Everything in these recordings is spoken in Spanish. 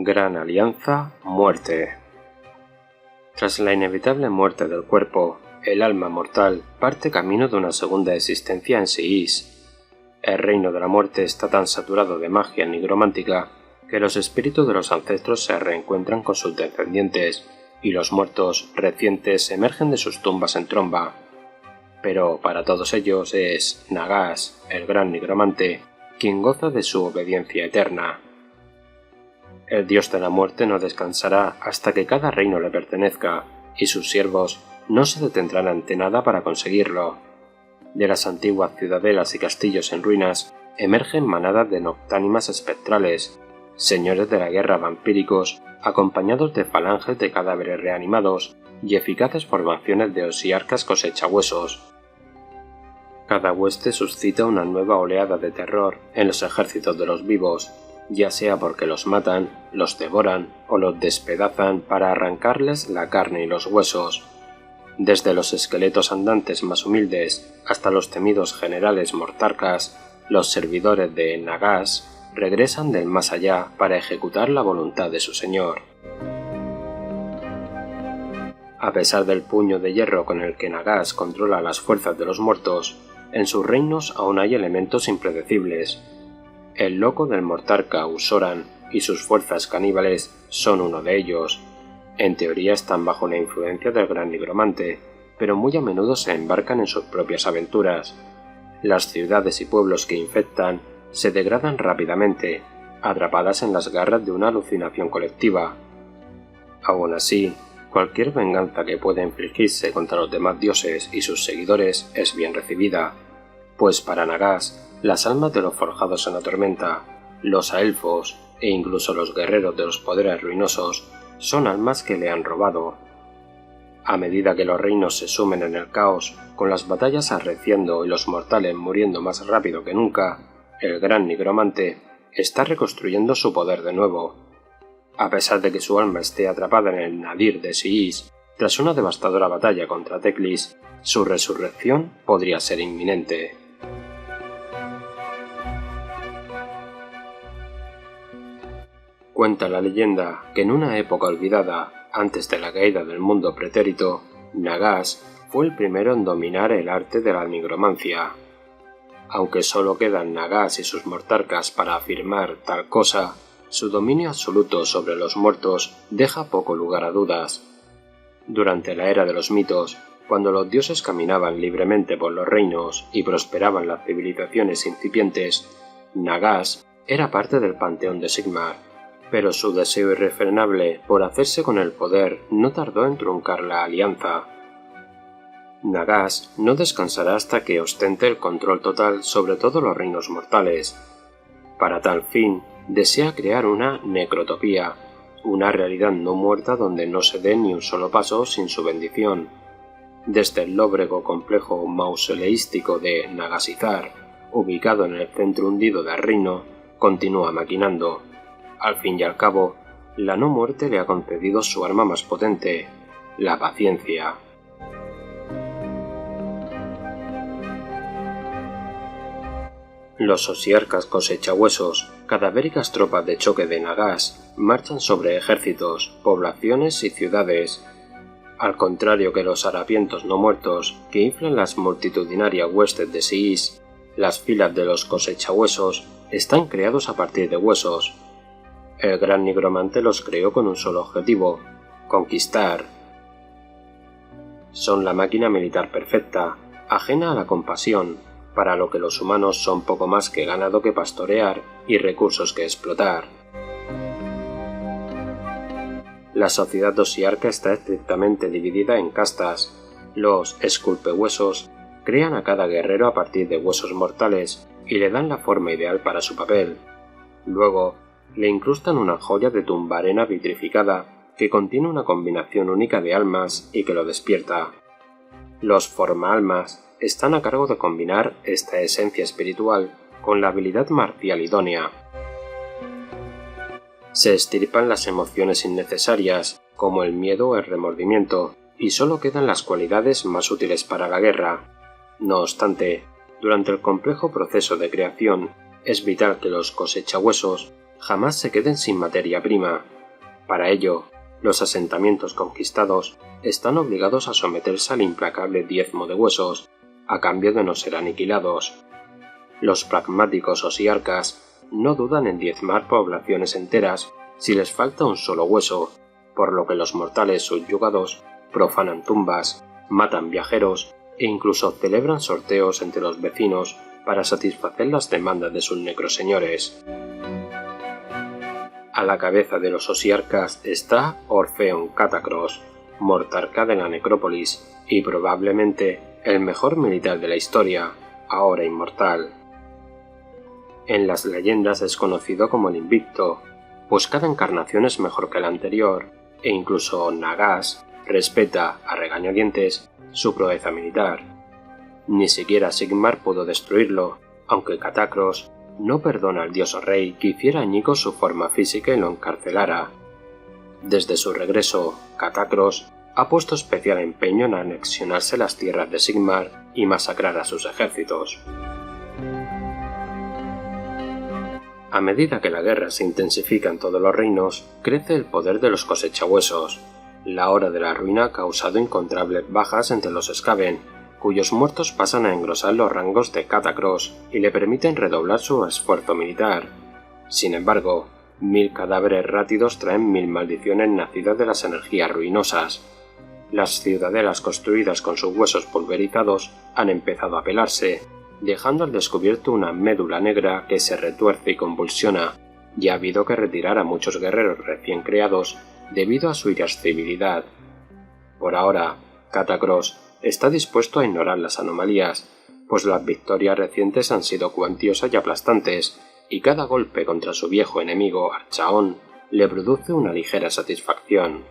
Gran Alianza, muerte. Tras la inevitable muerte del cuerpo, el alma mortal parte camino de una segunda existencia en Seís. El reino de la muerte está tan saturado de magia nigromántica que los espíritus de los ancestros se reencuentran con sus descendientes y los muertos recientes emergen de sus tumbas en tromba. Pero para todos ellos es Nagash, el gran nigromante, quien goza de su obediencia eterna. El dios de la muerte no descansará hasta que cada reino le pertenezca, y sus siervos no se detendrán ante nada para conseguirlo. De las antiguas ciudadelas y castillos en ruinas emergen manadas de noctánimas espectrales, señores de la guerra vampíricos, acompañados de falanges de cadáveres reanimados y eficaces formaciones de osiarcas cosechahuesos. Cada hueste suscita una nueva oleada de terror en los ejércitos de los vivos, ya sea porque los matan, los devoran o los despedazan para arrancarles la carne y los huesos. Desde los esqueletos andantes más humildes hasta los temidos generales mortarcas, los servidores de Nagash regresan del más allá para ejecutar la voluntad de su señor. A pesar del puño de hierro con el que Nagash controla las fuerzas de los muertos, en sus reinos aún hay elementos impredecibles. El loco del mortarca Usoran y sus fuerzas caníbales son uno de ellos. En teoría están bajo la influencia del gran nigromante, pero muy a menudo se embarcan en sus propias aventuras. Las ciudades y pueblos que infectan se degradan rápidamente, atrapadas en las garras de una alucinación colectiva. Aún así, cualquier venganza que pueda infligirse contra los demás dioses y sus seguidores es bien recibida, pues para Nagash, las almas de los forjados en la tormenta, los aelfos e incluso los guerreros de los poderes ruinosos son almas que le han robado. A medida que los reinos se sumen en el caos, con las batallas arreciando y los mortales muriendo más rápido que nunca, el gran nigromante está reconstruyendo su poder de nuevo. A pesar de que su alma esté atrapada en el nadir de Seís, tras una devastadora batalla contra Teclis, su resurrección podría ser inminente. Cuenta la leyenda que en una época olvidada, antes de la caída del mundo pretérito, Nagash fue el primero en dominar el arte de la nigromancia. Aunque solo quedan Nagash y sus mortarcas para afirmar tal cosa, su dominio absoluto sobre los muertos deja poco lugar a dudas. Durante la era de los mitos, cuando los dioses caminaban libremente por los reinos y prosperaban las civilizaciones incipientes, Nagash era parte del panteón de Sigmar. Pero su deseo irrefrenable por hacerse con el poder no tardó en truncar la alianza. Nagash no descansará hasta que ostente el control total sobre todos los reinos mortales. Para tal fin, desea crear una necrotopía, una realidad no muerta donde no se dé ni un solo paso sin su bendición. Desde el lóbrego complejo mausoleístico de Nagashizar, ubicado en el centro hundido del reino, continúa maquinando. Al fin y al cabo, la no muerte le ha concedido su arma más potente, la paciencia. Los osiarcas cosechahuesos, cadavéricas tropas de choque de Nagash, marchan sobre ejércitos, poblaciones y ciudades. Al contrario que los harapientos no muertos, que inflan las multitudinarias huestes de Seís, las filas de los cosechahuesos están creados a partir de huesos. El gran nigromante los creó con un solo objetivo: conquistar. Son la máquina militar perfecta, ajena a la compasión, para lo que los humanos son poco más que ganado que pastorear y recursos que explotar. La sociedad osiarca está estrictamente dividida en castas. Los esculpehuesos crean a cada guerrero a partir de huesos mortales y le dan la forma ideal para su papel. Luego, le incrustan una joya de tumbarena vitrificada que contiene una combinación única de almas y que lo despierta. Los forma-almas están a cargo de combinar esta esencia espiritual con la habilidad marcial idónea. Se extirpan las emociones innecesarias, como el miedo o el remordimiento, y solo quedan las cualidades más útiles para la guerra. No obstante, durante el complejo proceso de creación, es vital que los cosechahuesos jamás se queden sin materia prima, Para ello, los asentamientos conquistados están obligados a someterse al implacable diezmo de huesos, a cambio de no ser aniquilados. Los pragmáticos osiarcas no dudan en diezmar poblaciones enteras si les falta un solo hueso, por lo que los mortales subyugados profanan tumbas, matan viajeros e incluso celebran sorteos entre los vecinos para satisfacer las demandas de sus necroseñores. A la cabeza de los osiarcas está Orfeón Catacros, mortarca de la necrópolis y probablemente el mejor militar de la historia, ahora inmortal. En las leyendas es conocido como el Invicto, pues cada encarnación es mejor que la anterior, e incluso Nagas respeta, a regañadientes, su proeza militar. Ni siquiera Sigmar pudo destruirlo, aunque Catacros no perdona al dios rey que hiciera añicos su forma física y lo encarcelara. Desde su regreso, Catacros ha puesto especial empeño en anexionarse las tierras de Sigmar y masacrar a sus ejércitos. A medida que la guerra se intensifica en todos los reinos, crece el poder de los cosechahuesos. La hora de la ruina ha causado incontables bajas entre los Skaven, cuyos muertos pasan a engrosar los rangos de Catacros y le permiten redoblar su esfuerzo militar. Sin embargo, 1000 cadáveres rátidos traen 1000 maldiciones nacidas de las energías ruinosas. Las ciudadelas construidas con sus huesos pulverizados han empezado a pelarse, dejando al descubierto una médula negra que se retuerce y convulsiona, y ha habido que retirar a muchos guerreros recién creados debido a su irascibilidad. Por ahora, Catacros está dispuesto a ignorar las anomalías, pues las victorias recientes han sido cuantiosas y aplastantes, y cada golpe contra su viejo enemigo Archaon le produce una ligera satisfacción.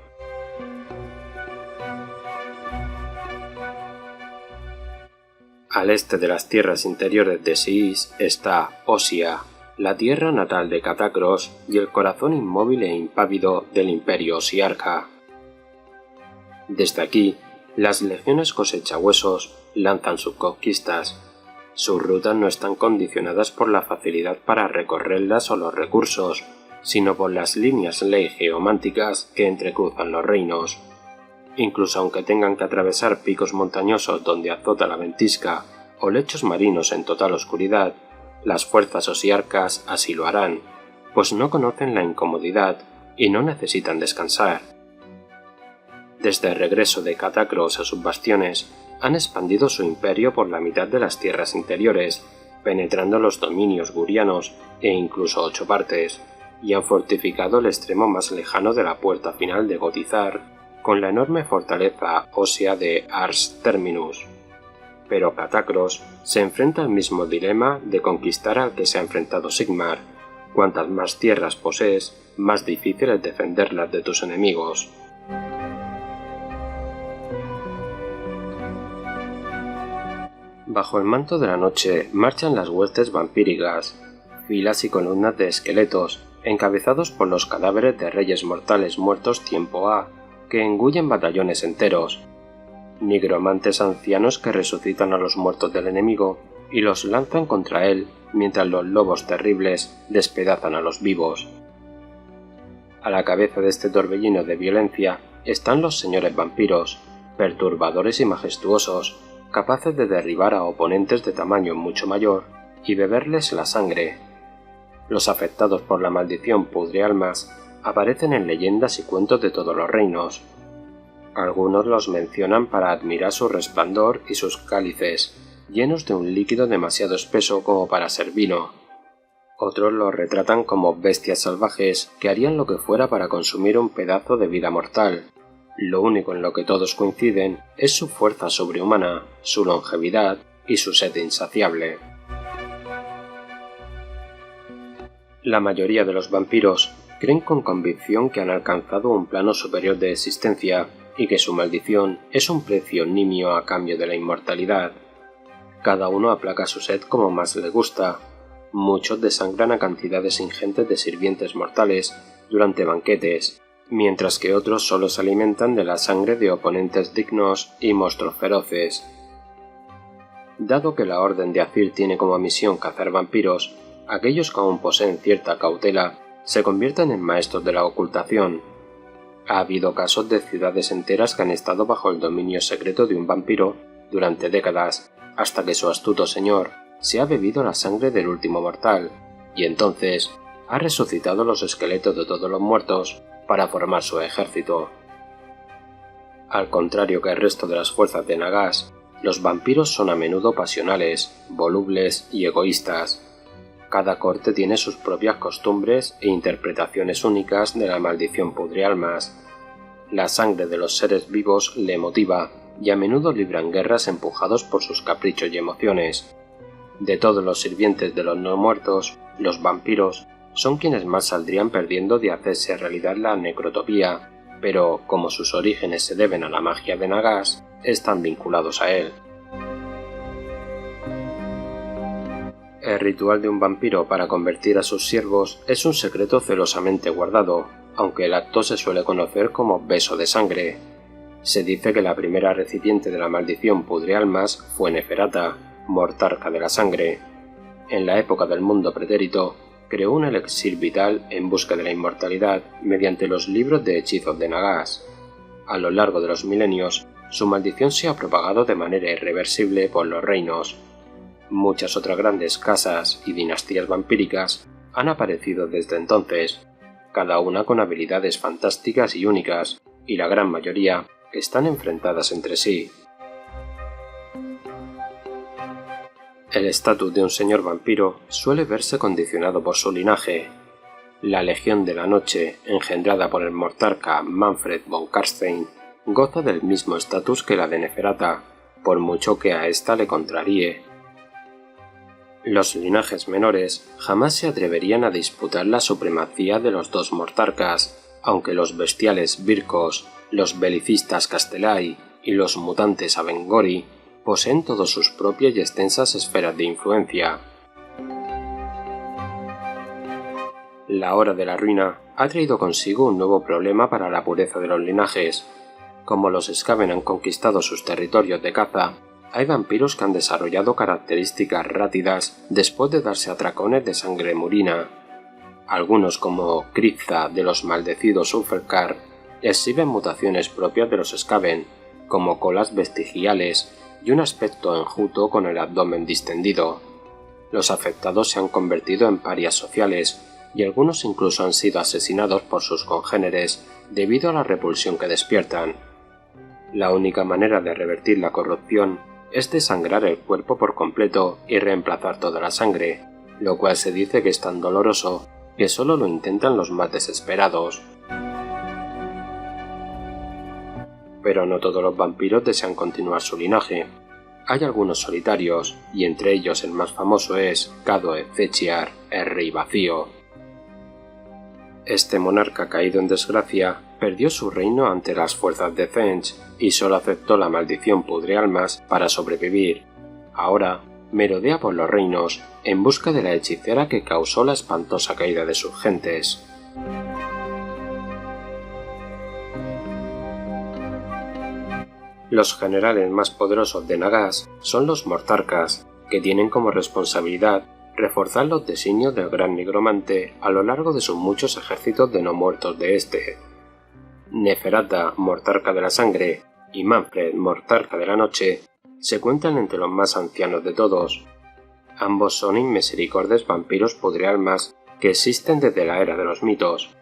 Al este de las tierras interiores de Siis está Osia, la tierra natal de Catacros y el corazón inmóvil e impávido del imperio osiarca. Desde aquí, las legiones cosechahuesos lanzan sus conquistas. Sus rutas no están condicionadas por la facilidad para recorrerlas o los recursos, sino por las líneas ley geománticas que entrecruzan los reinos. Incluso aunque tengan que atravesar picos montañosos donde azota la ventisca o lechos marinos en total oscuridad, las fuerzas osiarcas así lo harán, pues no conocen la incomodidad y no necesitan descansar. Desde el regreso de Catacros a sus bastiones, han expandido su imperio por la mitad de las tierras interiores, penetrando los dominios gurianos e incluso 8 partes, y han fortificado el extremo más lejano de la puerta final de Gotizar, con la enorme fortaleza ósea de Ars Terminus. Pero Catacros se enfrenta al mismo dilema de conquistar al que se ha enfrentado Sigmar. Cuantas más tierras posees, más difícil es defenderlas de tus enemigos. Bajo el manto de la noche marchan las huestes vampíricas, filas y columnas de esqueletos, encabezados por los cadáveres de reyes mortales muertos tiempo A, que engullen batallones enteros, nigromantes ancianos que resucitan a los muertos del enemigo y los lanzan contra él mientras los lobos terribles despedazan a los vivos. A la cabeza de este torbellino de violencia están los señores vampiros, perturbadores y majestuosos, capaces de derribar a oponentes de tamaño mucho mayor y beberles la sangre. Los afectados por la maldición pudrialmas aparecen en leyendas y cuentos de todos los reinos. Algunos los mencionan para admirar su resplandor y sus cálices, llenos de un líquido demasiado espeso como para ser vino. Otros los retratan como bestias salvajes que harían lo que fuera para consumir un pedazo de vida mortal. Lo único en lo que todos coinciden es su fuerza sobrehumana, su longevidad y su sed insaciable. La mayoría de los vampiros creen con convicción que han alcanzado un plano superior de existencia y que su maldición es un precio nimio a cambio de la inmortalidad. Cada uno aplaca su sed como más le gusta. Muchos desangran a cantidades ingentes de sirvientes mortales durante banquetes, mientras que otros solo se alimentan de la sangre de oponentes dignos y monstruos feroces. Dado que la Orden de Azir tiene como misión cazar vampiros, aquellos que aún poseen cierta cautela se convierten en maestros de la ocultación, Ha habido casos de ciudades enteras que han estado bajo el dominio secreto de un vampiro durante décadas, hasta que su astuto señor se ha bebido la sangre del último mortal, y entonces ha resucitado los esqueletos de todos los muertos para formar su ejército. Al contrario que el resto de las fuerzas de Nagas, los vampiros son a menudo pasionales, volubles y egoístas. Cada corte tiene sus propias costumbres e interpretaciones únicas de la maldición pudrialmas. La sangre de los seres vivos le motiva y a menudo libran guerras empujados por sus caprichos y emociones. De todos los sirvientes de los no muertos, los vampiros son quienes más saldrían perdiendo de hacerse realidad la necrotopía, pero como sus orígenes se deben a la magia de Nagas, están vinculados a él. El ritual de un vampiro para convertir a sus siervos es un secreto celosamente guardado, aunque el acto se suele conocer como beso de sangre. Se dice que la primera recipiente de la maldición pudrialmas fue Neferata, mortarca de la sangre. En la época del mundo pretérito, creó un elixir vital en busca de la inmortalidad mediante los libros de hechizos de Nagas. A lo largo de los milenios, su maldición se ha propagado de manera irreversible por los reinos. Muchas otras grandes casas y dinastías vampíricas han aparecido desde entonces, cada una con habilidades fantásticas y únicas, y la gran mayoría están enfrentadas entre sí. El estatus de un señor vampiro suele verse condicionado por su linaje. La Legión de la Noche, engendrada por el mortarca Manfred von Karstein, goza del mismo estatus que la de Neferata, por mucho que a ésta le contraríe. Los linajes menores jamás se atreverían a disputar la supremacía de los dos mortarcas, aunque los bestiales Virkos, los belicistas Castellai y los mutantes Avengori poseen todas sus propias y extensas esferas de influencia. La Hora de la Ruina ha traído consigo un nuevo problema para la pureza de los linajes. Como los Skaven han conquistado sus territorios de caza, hay vampiros que han desarrollado características rátidas después de darse atracones de sangre murina. Algunos, como Kritza de los maldecidos Ulfkar, exhiben mutaciones propias de los Skaven, como colas vestigiales y un aspecto enjuto con el abdomen distendido. Los afectados se han convertido en parias sociales y algunos incluso han sido asesinados por sus congéneres debido a la repulsión que despiertan. La única manera de revertir la corrupción es desangrar el cuerpo por completo y reemplazar toda la sangre, lo cual se dice que es tan doloroso que solo lo intentan los más desesperados. Pero no todos los vampiros desean continuar su linaje. Hay algunos solitarios, y entre ellos el más famoso es Kado Ezechiar, el Rey Vacío. Este monarca caído en desgracia perdió su reino ante las fuerzas de Tzench y solo aceptó la maldición pudrialmas para sobrevivir. Ahora merodea por los reinos en busca de la hechicera que causó la espantosa caída de sus gentes. Los generales más poderosos de Nagas son los mortarcas, que tienen como responsabilidad reforzar los designios del gran nigromante a lo largo de sus muchos ejércitos de no muertos de este. Neferata, mortarca de la sangre, y Manfred, mortarca de la noche, se cuentan entre los más ancianos de todos. Ambos son inmisericordes vampiros pudrialmas que existen desde la era de los mitos.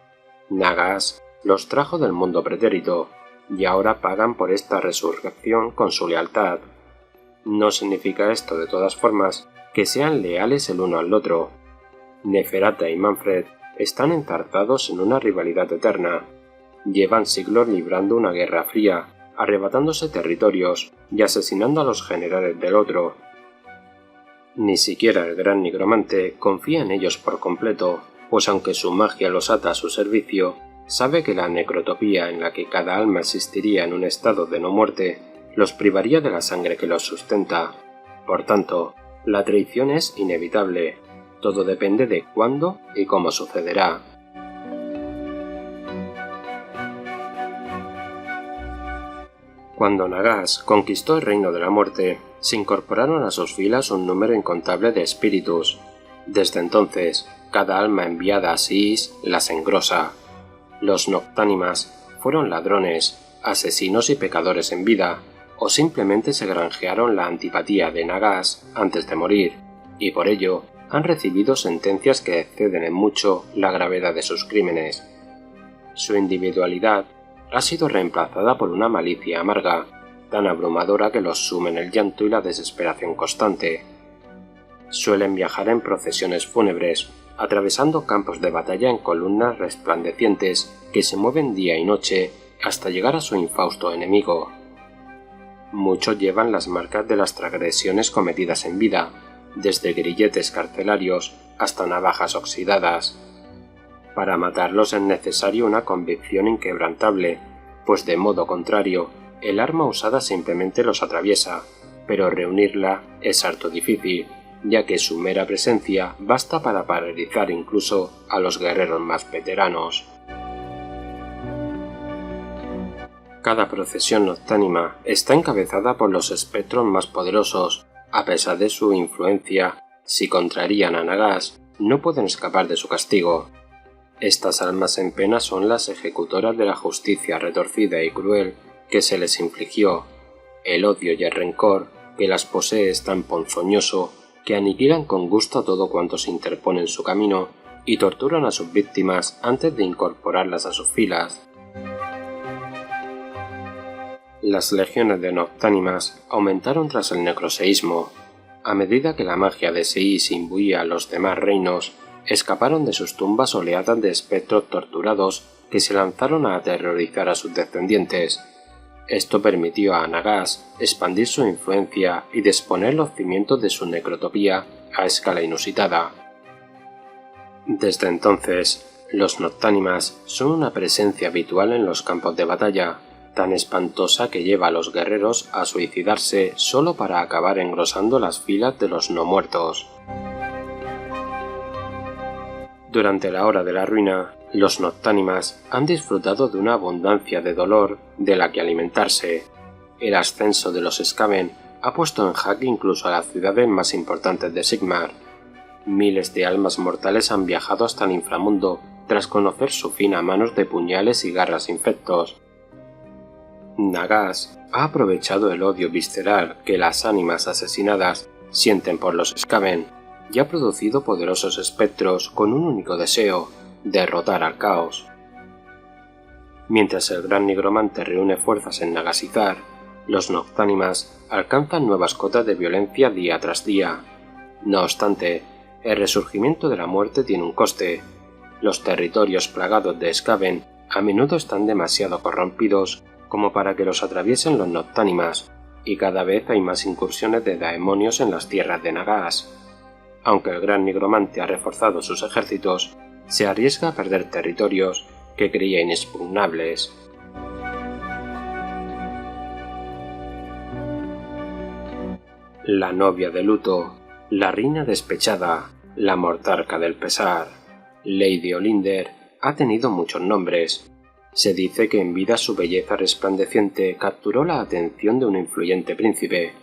Nagas los trajo del mundo pretérito, y ahora pagan por esta resurrección con su lealtad. No significa esto, de todas formas, que sean leales el uno al otro. Neferata y Manfred están enzarzados en una rivalidad eterna. Llevan siglos librando una guerra fría, arrebatándose territorios y asesinando a los generales del otro. Ni siquiera el gran nigromante confía en ellos por completo, pues aunque su magia los ata a su servicio, sabe que la necrotopía en la que cada alma existiría en un estado de no muerte los privaría de la sangre que los sustenta. Por tanto, la traición es inevitable. Todo depende de cuándo y cómo sucederá. Cuando Nagas conquistó el Reino de la Muerte, se incorporaron a sus filas un número incontable de espíritus. Desde entonces, cada alma enviada a Siis las engrosa. Los Noctánimas fueron ladrones, asesinos y pecadores en vida, o simplemente se granjearon la antipatía de Nagas antes de morir, y por ello han recibido sentencias que exceden en mucho la gravedad de sus crímenes. Su individualidad ha sido reemplazada por una malicia amarga, tan abrumadora que los sume en el llanto y la desesperación constante. Suelen viajar en procesiones fúnebres, atravesando campos de batalla en columnas resplandecientes que se mueven día y noche hasta llegar a su infausto enemigo. Muchos llevan las marcas de las transgresiones cometidas en vida, desde grilletes carcelarios hasta navajas oxidadas. Para matarlos es necesario una convicción inquebrantable, pues de modo contrario, el arma usada simplemente los atraviesa, pero reunirla es harto difícil, ya que su mera presencia basta para paralizar incluso a los guerreros más veteranos. Cada procesión noctánima está encabezada por los espectros más poderosos. A pesar de su influencia, si contrarían a Nagas, no pueden escapar de su castigo. Estas almas en pena son las ejecutoras de la justicia retorcida y cruel que se les infligió. El odio y el rencor que las posee es tan ponzoñoso que aniquilan con gusto a todo cuanto se interpone en su camino y torturan a sus víctimas antes de incorporarlas a sus filas. Las legiones de noctánimas aumentaron tras el necroseísmo. A medida que la magia de Seís imbuía a los demás reinos, escaparon de sus tumbas oleadas de espectros torturados que se lanzaron a aterrorizar a sus descendientes. Esto permitió a Nagas expandir su influencia y disponer los cimientos de su necrotopía a escala inusitada. Desde entonces, los noctánimas son una presencia habitual en los campos de batalla, tan espantosa que lleva a los guerreros a suicidarse solo para acabar engrosando las filas de los no muertos. Durante la hora de la ruina, los noctánimas han disfrutado de una abundancia de dolor de la que alimentarse. El ascenso de los Skaven ha puesto en jaque incluso a las ciudades más importantes de Sigmar. Miles de almas mortales han viajado hasta el inframundo tras conocer su fin a manos de puñales y garras infectos. Nagas ha aprovechado el odio visceral que las ánimas asesinadas sienten por los Skaven y ha producido poderosos espectros con un único deseo: derrotar al caos. Mientras el gran nigromante reúne fuerzas en Nagasizar, los noctánimas alcanzan nuevas cotas de violencia día tras día. No obstante, el resurgimiento de la muerte tiene un coste. Los territorios plagados de Skaven a menudo están demasiado corrompidos como para que los atraviesen los noctánimas, y cada vez hay más incursiones de daemonios en las tierras de Nagas. Aunque el gran nigromante ha reforzado sus ejércitos, se arriesga a perder territorios que creía inexpugnables. La novia de luto, la reina despechada, la mortarca del pesar, Lady Olinder ha tenido muchos nombres. Se dice que en vida su belleza resplandeciente capturó la atención de un influyente príncipe.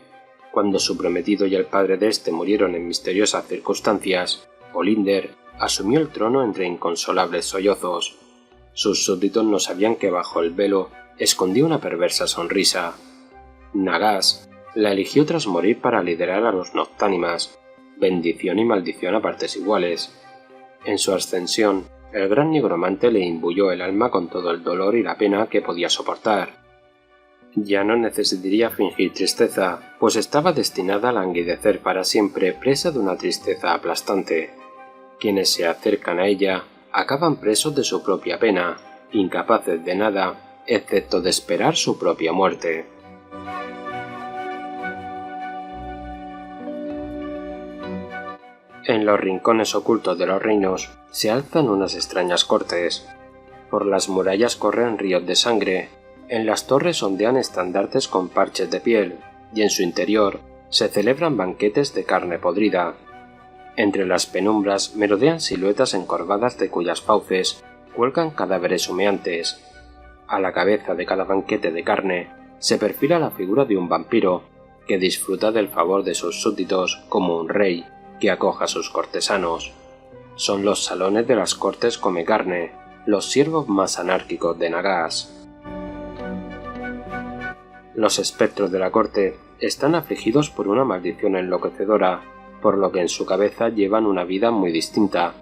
Cuando su prometido y el padre de éste murieron en misteriosas circunstancias, Olinder asumió el trono entre inconsolables sollozos. Sus súbditos no sabían que bajo el velo escondía una perversa sonrisa. Nagas la eligió tras morir para liderar a los noctánimas, bendición y maldición a partes iguales. En su ascensión, el gran nigromante le imbuyó el alma con todo el dolor y la pena que podía soportar. Ya no necesitaría fingir tristeza, pues estaba destinada a languidecer para siempre presa de una tristeza aplastante. Quienes se acercan a ella acaban presos de su propia pena, incapaces de nada, excepto de esperar su propia muerte. En los rincones ocultos de los reinos se alzan unas extrañas cortes. Por las murallas corren ríos de sangre, en las torres ondean estandartes con parches de piel, y en su interior se celebran banquetes de carne podrida. Entre las penumbras merodean siluetas encorvadas de cuyas fauces cuelgan cadáveres humeantes. A la cabeza de cada banquete de carne se perfila la figura de un vampiro, que disfruta del favor de sus súbditos como un rey que acoja a sus cortesanos. Son los salones de las cortes come carne, los siervos más anárquicos de Nagas. Los espectros de la corte están afligidos por una maldición enloquecedora, por lo que en su cabeza llevan una vida muy distinta.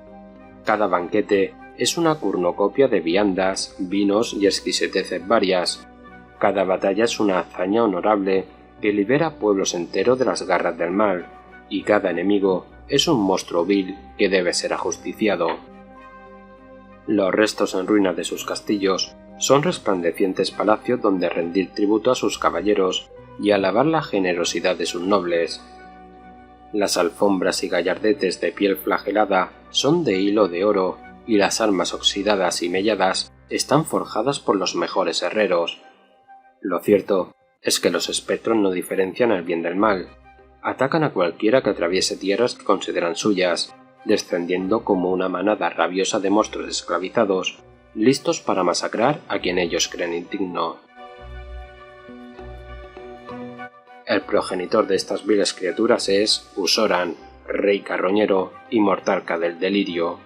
Cada banquete es una cornucopia de viandas, vinos y exquisiteces varias. Cada batalla es una hazaña honorable que libera pueblos enteros de las garras del mal, y cada enemigo es un monstruo vil que debe ser ajusticiado. Los restos en ruinas de sus castillos son resplandecientes palacios donde rendir tributo a sus caballeros y alabar la generosidad de sus nobles. Las alfombras y gallardetes de piel flagelada son de hilo de oro y las armas oxidadas y melladas están forjadas por los mejores herreros. Lo cierto es que los espectros no diferencian el bien del mal. Atacan a cualquiera que atraviese tierras que consideran suyas, descendiendo como una manada rabiosa de monstruos esclavizados, listos para masacrar a quien ellos creen indigno. El progenitor de estas viles criaturas es Usoran, rey carroñero y mortarca del delirio.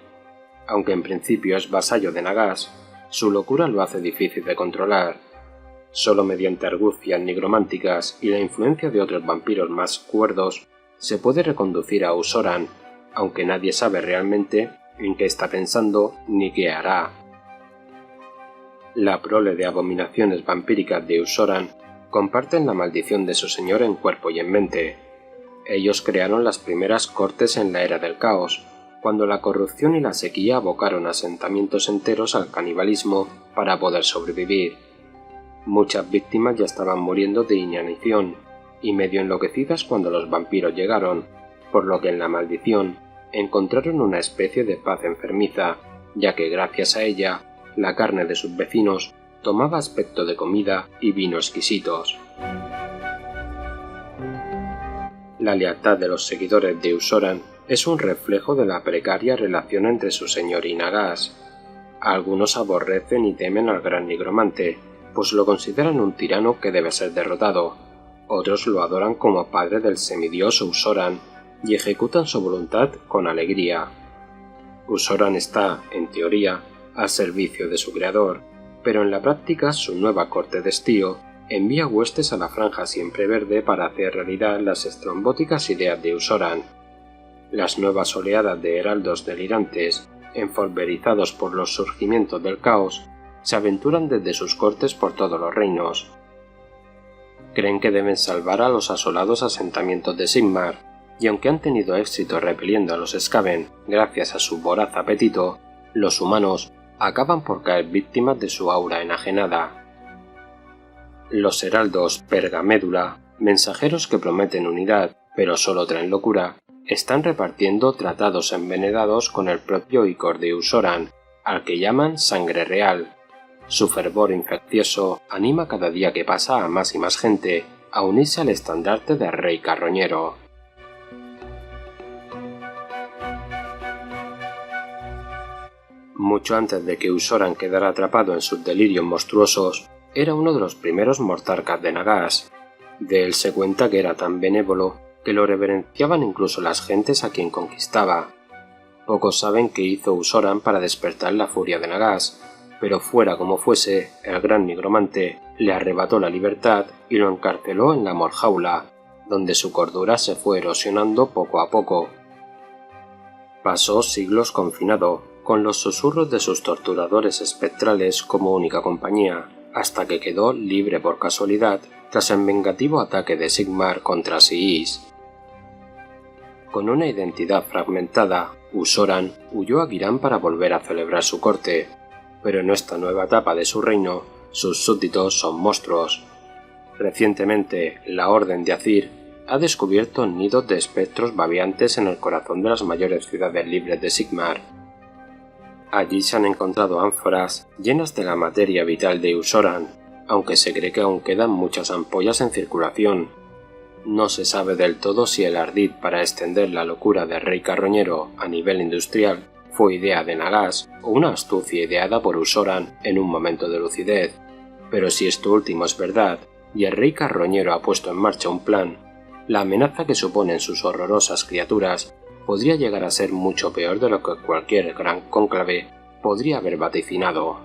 Aunque en principio es vasallo de Nagás, su locura lo hace difícil de controlar. Solo mediante argucias nigrománticas y la influencia de otros vampiros más cuerdos se puede reconducir a Usoran, aunque nadie sabe realmente en qué está pensando ni qué hará. La prole de abominaciones vampíricas de Usoran comparten la maldición de su señor en cuerpo y en mente. Ellos crearon las primeras cortes en la era del caos, cuando la corrupción y la sequía abocaron asentamientos enteros al canibalismo para poder sobrevivir. Muchas víctimas ya estaban muriendo de inanición y medio enloquecidas cuando los vampiros llegaron, por lo que en la maldición encontraron una especie de paz enfermiza, ya que gracias a ella la carne de sus vecinos tomaba aspecto de comida y vino exquisitos. La lealtad de los seguidores de Usoran es un reflejo de la precaria relación entre su señor y Nagás. Algunos aborrecen y temen al gran nigromante, pues lo consideran un tirano que debe ser derrotado. Otros lo adoran como padre del semidios Usoran y ejecutan su voluntad con alegría. Usoran está, en teoría, al servicio de su creador, pero en la práctica su nueva corte de estío envía huestes a la franja siempre verde para hacer realidad las estrambóticas ideas de Usoran. Las nuevas oleadas de heraldos delirantes, enfolverizados por los surgimientos del caos, se aventuran desde sus cortes por todos los reinos. Creen que deben salvar a los asolados asentamientos de Sigmar, y aunque han tenido éxito repeliendo a los Skaven gracias a su voraz apetito, los humanos acaban por caer víctimas de su aura enajenada. Los heraldos Pergamédula, mensajeros que prometen unidad, pero solo traen locura, están repartiendo tratados envenenados con el propio icor de Usoran, al que llaman Sangre Real. Su fervor infeccioso anima cada día que pasa a más y más gente a unirse al estandarte del rey carroñero. Mucho antes de que Usoran quedara atrapado en sus delirios monstruosos, era uno de los primeros mortarcas de Nagás. De él se cuenta que era tan benévolo que lo reverenciaban incluso las gentes a quien conquistaba. Pocos saben qué hizo Usoran para despertar la furia de Nagás, pero fuera como fuese, el gran nigromante le arrebató la libertad y lo encarceló en la morjaula, donde su cordura se fue erosionando poco a poco. Pasó siglos confinado, con los susurros de sus torturadores espectrales como única compañía, hasta que quedó libre por casualidad tras el vengativo ataque de Sigmar contra Siis. Con una identidad fragmentada, Usoran huyó a Girán para volver a celebrar su corte, pero en esta nueva etapa de su reino, sus súbditos son monstruos. Recientemente, la Orden de Azir ha descubierto nidos de espectros babeantes en el corazón de las mayores ciudades libres de Sigmar. Allí se han encontrado ánforas llenas de la materia vital de Usoran, aunque se cree que aún quedan muchas ampollas en circulación. No se sabe del todo si el ardid para extender la locura del rey carroñero a nivel industrial fue idea de Nagás o una astucia ideada por Usoran en un momento de lucidez, pero si esto último es verdad y el rey carroñero ha puesto en marcha un plan, la amenaza que suponen sus horrorosas criaturas podría llegar a ser mucho peor de lo que cualquier gran cónclave podría haber vaticinado.